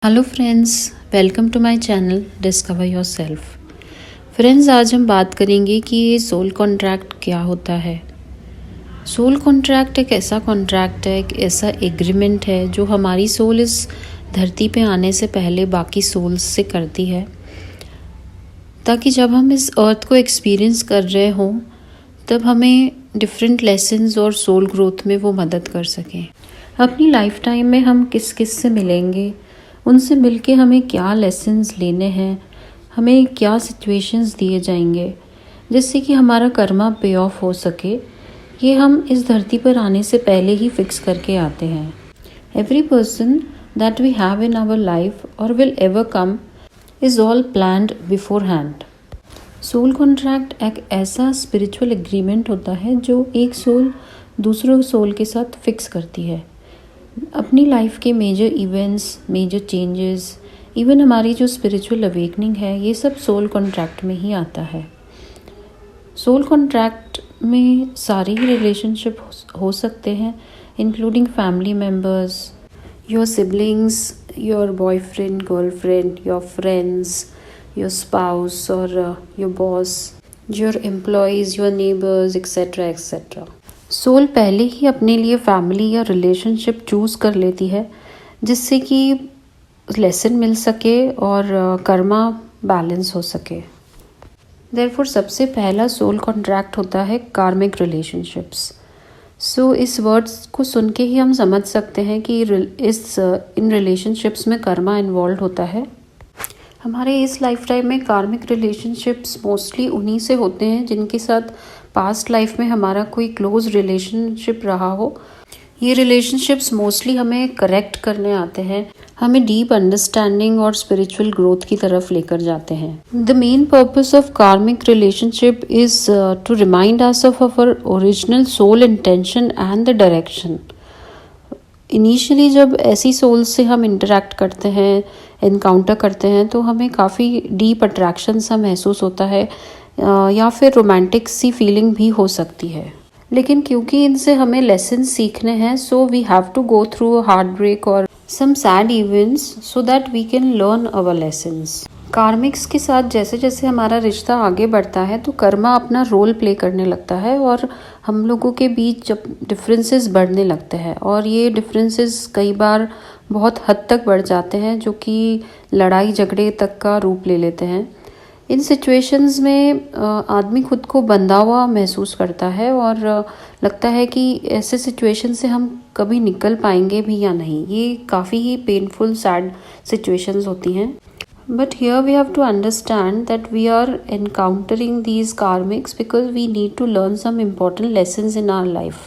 Hello friends, welcome to my channel discover yourself. Friends, आज हम बात करेंगे कि ये सोल कॉन्ट्रैक्ट क्या होता है। सोल कॉन्ट्रैक्ट एक ऐसा कॉन्ट्रैक्ट है, एक ऐसा एग्रीमेंट है जो हमारी सोल इस धरती पे आने से पहले बाकी सोल्स से करती है, ताकि जब हम इस अर्थ को एक्सपीरियंस कर रहे हों तब हमें डिफरेंट लेसन्स और सोल ग्रोथ में वो मदद कर सकें। अपनी लाइफ टाइम में हम किस किस से मिलेंगे, उनसे मिलके हमें क्या लेसन्स लेने हैं, हमें क्या सिचुएशंस दिए जाएंगे जिससे कि हमारा कर्मा पे ऑफ हो सके, ये हम इस धरती पर आने से पहले ही फिक्स करके आते हैं। Every person that we have in our life और will ever come is all planned beforehand. Soul contract एक ऐसा स्पिरिचुअल एग्रीमेंट होता है जो एक सोल दूसरों सोल के साथ फिक्स करती है। अपनी लाइफ के major events, major changes, even हमारी जो स्पिरिचुअल अवेकनिंग है, ये सब सोल कॉन्ट्रैक्ट में ही आता है। सोल कॉन्ट्रैक्ट में सारे ही रिलेशनशिप हो सकते हैं, including family members, your siblings, your boyfriend, girlfriend, your friends, your spouse और your boss, your employees, your neighbours, etcetera etcetera. Soul पहले ही अपने लिए फैमिली या रिलेशनशिप चूज़ कर लेती है जिससे कि लेसन मिल सके और कर्मा बैलेंस हो सके। देयरफॉर सबसे पहला सोल कॉन्ट्रैक्ट होता है कार्मिक रिलेशनशिप्स। सो इस वर्ड्स को सुन के ही हम समझ सकते हैं कि इन रिलेशनशिप्स में कर्मा इन्वॉल्व होता है। हमारे इस लाइफ टाइम में कार्मिक रिलेशनशिप्स मोस्टली उन्हीं से होते हैं जिनके साथ पास्ट लाइफ में हमारा कोई क्लोज रिलेशनशिप रहा हो। ये रिलेशनशिप्स मोस्टली हमें करेक्ट करने आते हैं, हमें डीप अंडरस्टैंडिंग और स्पिरिचुअल ग्रोथ की तरफ लेकर जाते हैं। The main purpose of karmic relationship is to remind us of our original soul intention and the direction. Initially जब ऐसी सोल्स से हम इंटरेक्ट करते हैं, इनकाउंटर करते हैं, तो हमें काफ़ी डीप अट्रैक्शन सा महसूस होता है या फिर रोमांटिक सी फीलिंग भी हो सकती है। लेकिन क्योंकि इनसे हमें लेसन सीखने हैं, so we have to go through a heartbreak और some sad events so that we can learn our lessons. Karmics के साथ जैसे जैसे हमारा रिश्ता आगे बढ़ता है तो कर्मा अपना रोल प्ले करने लगता है और हम लोगों के बीच जब डिफरेंसेस बढ़ने लगते हैं, और ये डिफरेंसेस कई बार बहुत हद तक बढ़ जाते हैं जो कि लड़ाई झगड़े तक का रूप ले लेते हैं। इन सिचुएशंस में आदमी खुद को बंधा हुआ महसूस करता है और लगता है कि ऐसे सिचुएशन से हम कभी निकल पाएंगे भी या नहीं। ये काफ़ी ही पेनफुल सैड सिचुएशंस होती हैं। But here we have to understand that we are encountering these karmics because we need to learn some important lessons in our life.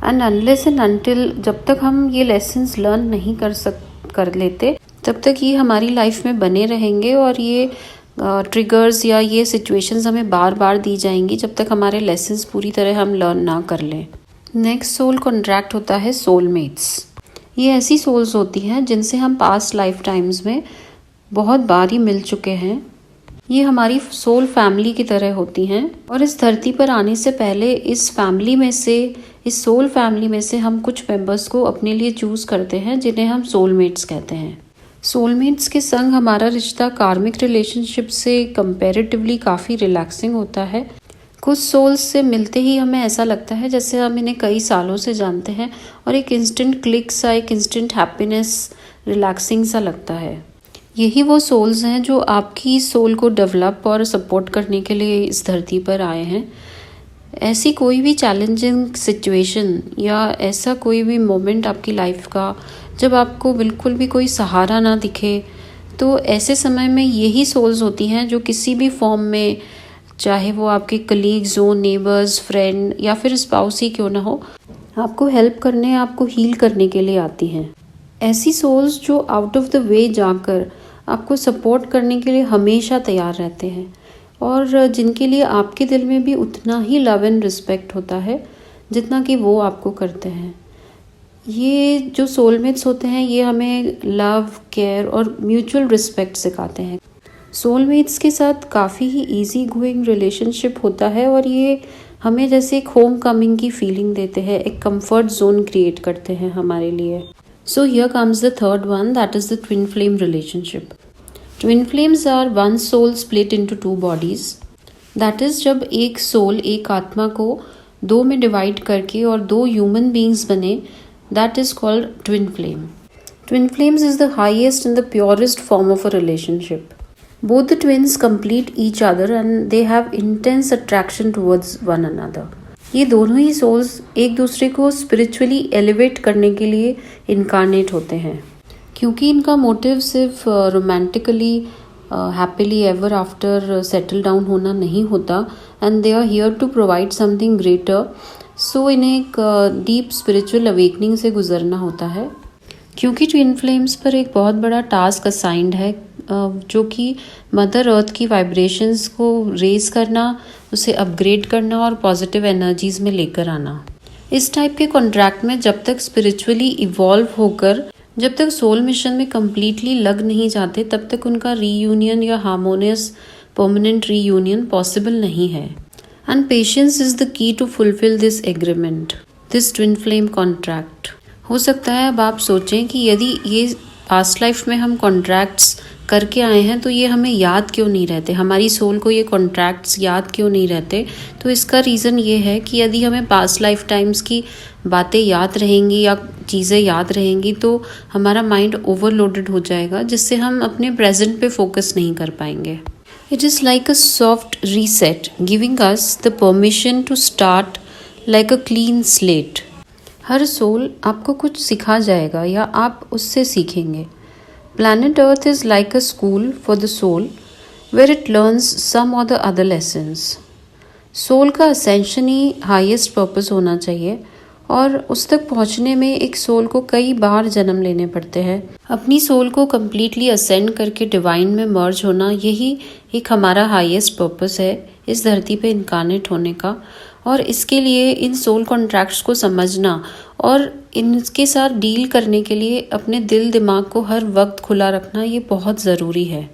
And unless and until जब तक हम ये lessons learn नहीं कर लेते, तब तक ये हमारी लाइफ में बने रहेंगे और ये ट्रिगर्स या ये सिचुएशंस हमें बार बार दी जाएंगी जब तक हमारे लेसन्स पूरी तरह हम लर्न ना कर लें। नेक्स्ट सोल कॉन्ट्रैक्ट होता है सोलमेट्स। ये ऐसी सोल्स होती हैं जिनसे हम पास्ट लाइफ टाइम्स में बहुत बार ही मिल चुके हैं। ये हमारी सोल फैमिली की तरह होती हैं और इस धरती पर आने से पहले इस सोल फैमिली में से हम कुछ मेंबर्स को अपने लिए चूज़ करते हैं जिन्हें हम सोलमेट्स कहते हैं। सोलमेट्स के संग हमारा रिश्ता कार्मिक रिलेशनशिप से कंपैरेटिवली काफ़ी रिलैक्सिंग होता है। कुछ सोल्स से मिलते ही हमें ऐसा लगता है जैसे हम इन्हें कई सालों से जानते हैं और एक इंस्टेंट क्लिक सा, एक इंस्टेंट हैप्पीनेस, रिलैक्सिंग सा लगता है। यही वो सोल्स हैं जो आपकी सोल को डेवलप और सपोर्ट करने के लिए इस धरती पर आए हैं। ऐसी कोई भी चैलेंजिंग सिचुएशन या ऐसा कोई भी मोमेंट आपकी लाइफ का जब आपको बिल्कुल भी कोई सहारा ना दिखे, तो ऐसे समय में यही सोल्स होती हैं जो किसी भी फॉर्म में, चाहे वो आपके कलीग्स हो, नेबर्स, फ्रेंड या फिर स्पाउस ही क्यों ना हो, आपको हेल्प करने, आपको हील करने के लिए आती हैं। ऐसी सोल्स जो आउट ऑफ द वे जाकर आपको सपोर्ट करने के लिए हमेशा तैयार रहते हैं और जिनके लिए आपके दिल में भी उतना ही लव एंड रिस्पेक्ट होता है जितना कि वो आपको करते हैं। ये जो सोलमेट्स होते हैं ये हमें लव, केयर और म्यूचुअल रिस्पेक्ट सिखाते हैं। सोलमेट्स के साथ काफ़ी ही ईजी गोइंग रिलेशनशिप होता है और ये हमें जैसे एक होम कमिंग की फीलिंग देते हैं, एक कंफर्ट जोन क्रिएट करते हैं हमारे लिए। So here comes the third one, that is the twin flame relationship. Twin flames are one soul split into two bodies. That is, जब एक सोल, एक आत्मा को दो में डिवाइड करके और दो ह्यूमन बींग्स बने, that is called twin flame. Twin flames is the highest and the purest form of a relationship. Both the twins complete each other and they have intense attraction towards one another. ये दोनों ही souls एक दूसरे को spiritually elevate करने के लिए incarnate होते हैं, क्योंकि इनका मोटिव सिर्फ romantically happily ever after settle down होना नहीं होता, and they are here to provide something greater. So इन्हें एक डीप स्पिरिचुअल अवेकनिंग से गुजरना होता है, क्योंकि ट्विन फ्लेम्स पर एक बहुत बड़ा टास्क असाइंड है, जो कि मदर अर्थ की वाइब्रेशंस को रेज करना, उसे अपग्रेड करना और पॉजिटिव एनर्जीज में लेकर आना. इस टाइप के कॉन्ट्रैक्ट में जब तक स्पिरिचुअली इवॉल्व होकर, जब तक सोल मिशन में कम्प्लीटली लग नहीं जाते, तब तक उनका रीयूनियन या हार्मोनियस परमानेंट रीयूनियन पॉसिबल नहीं है. And patience is the key to fulfill this agreement, this twin flame contract. हो सकता है अब आप सोचें कि यदि ये पास्ट लाइफ में हम कॉन्ट्रैक्ट्स करके आए हैं तो ये हमें याद क्यों नहीं रहते, हमारी सोल को ये कॉन्ट्रैक्ट्स याद क्यों नहीं रहते. तो इसका रीज़न ये है कि यदि हमें पास्ट लाइफ टाइम्स की बातें याद रहेंगी या चीज़ें याद रहेंगी तो हमारा माइंड ओवरलोडेड हो जाएगा, जिससे हम अपने प्रेजेंट पे फोकस नहीं कर पाएंगे. It is like a soft reset giving us the permission to start like a clean slate. हर सोल आपको कुछ सिखा जाएगा या आप उससे सीखेंगे. Planet Earth is like a school for the soul where it learns some or the other lessons. Soul का असेंशन ही हाईएस्ट पर्पस होना चाहिए, और उस तक पहुंचने में एक सोल को कई बार जन्म लेने पड़ते हैं. अपनी सोल को कम्प्लीटली असेंड करके डिवाइन में मर्ज होना, यही एक हमारा हाईएस्ट पर्पस है इस धरती पे इनकारनेट होने का. और इसके लिए इन सोल कॉन्ट्रैक्ट्स को समझना और इनके साथ डील करने के लिए अपने दिल दिमाग को हर वक्त खुला रखना, ये बहुत ज़रूरी है.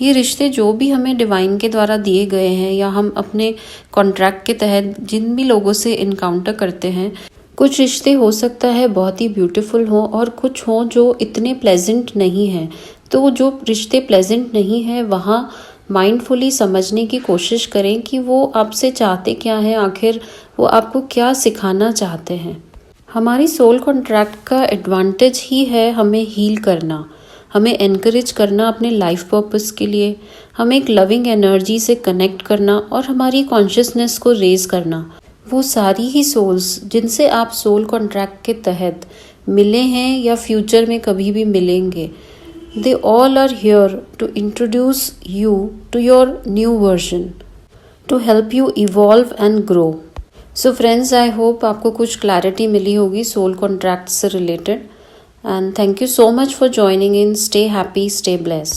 ये रिश्ते जो भी हमें डिवाइन के द्वारा दिए गए हैं या हम अपने कॉन्ट्रैक्ट के तहत जिन भी लोगों से इनकाउंटर करते हैं, कुछ रिश्ते हो सकता है बहुत ही ब्यूटीफुल हों और कुछ हों जो इतने प्लेजेंट नहीं हैं. तो जो रिश्ते प्लेजेंट नहीं हैं वहाँ माइंडफुली समझने की कोशिश करें कि वो आपसे चाहते क्या हैं, आखिर वो आपको क्या सिखाना चाहते हैं. हमारी सोल कॉन्ट्रैक्ट का एडवांटेज ही है हमें हील करना, हमें एनकरेज करना अपने लाइफ पर्पस के लिए, हमें एक लविंग एनर्जी से कनेक्ट करना और हमारी कॉन्शियसनेस को रेज करना. वो सारी ही सोल्स जिनसे आप सोल कॉन्ट्रैक्ट के तहत मिले हैं या फ्यूचर में कभी भी मिलेंगे, they all are here to introduce you to your new version, to help you evolve and grow. So friends, I hope आपको कुछ clarity मिली होगी soul contracts से related, and thank you so much for joining in. Stay happy, stay blessed.